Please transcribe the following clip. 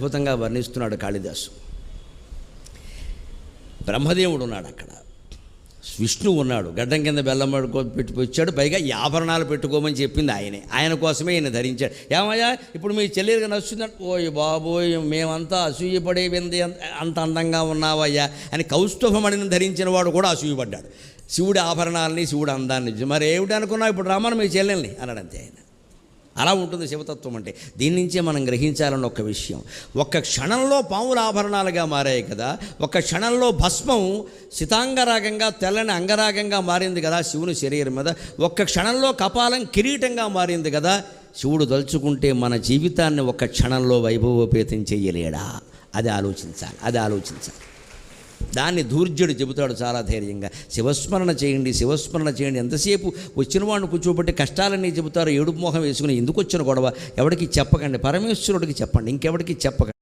అద్భుతంగా వర్ణిస్తున్నాడు కాళిదాసు. బ్రహ్మదేవుడు ఉన్నాడు అక్కడ, విష్ణువు ఉన్నాడు, గడ్డం కింద బెల్లం పెట్టి వచ్చాడు, పైగా ఈ ఆభరణాలు పెట్టుకోమని చెప్పింది ఆయనే, ఆయన కోసమే ఈయన ధరించాడు. ఏమయ్యా ఇప్పుడు మీ చెల్లెలుగా నచ్చుతుందంటే, ఓయ్ బాబోయ్ మేమంతా అసూయపడే వింది అంత అందంగా ఉన్నావయ్యా అని కౌస్తుభమణిని ధరించిన వాడు కూడా అసూయపడ్డాడు. శివుడి ఆభరణాలని, శివుడి అందాన్ని మరి ఏమిటి అనుకున్నావు, ఇప్పుడు రమ్మని మీ చెల్లెల్ని అన్నాడంతే ఆయన. అలా ఉంటుంది శివతత్వం అంటే. దీని నుంచే మనం గ్రహించాలన్న ఒక విషయం. ఒక్క క్షణంలో పాముల ఆభరణాలుగా మారాయి కదా, ఒక్క క్షణంలో భస్మం సితాంగరాగంగా తెల్లని అంగరాగంగా మారింది కదా శివుని శరీరం మీద, ఒక్క క్షణంలో కపాలం కిరీటంగా మారింది కదా. శివుడు తలుచుకుంటే మన జీవితాన్ని ఒక్క క్షణంలో వైభవోపేతం చెయ్యలేడా? అది ఆలోచించాలి. దాన్ని ధూర్జుడు చెబుతాడు చాలా ధైర్యంగా, శివస్మరణ చేయండి. ఎంతసేపు వచ్చిన వాడిని కూర్చోబెట్టి కష్టాలన్నీ చెబుతారు, ఏడుపు మోహం వేసుకుని ఎందుకు వచ్చిన గొడవ ఎవరికి చెప్పకండి, పరమేశ్వరుడికి చెప్పండి, ఇంకెవరికి చెప్పకండి.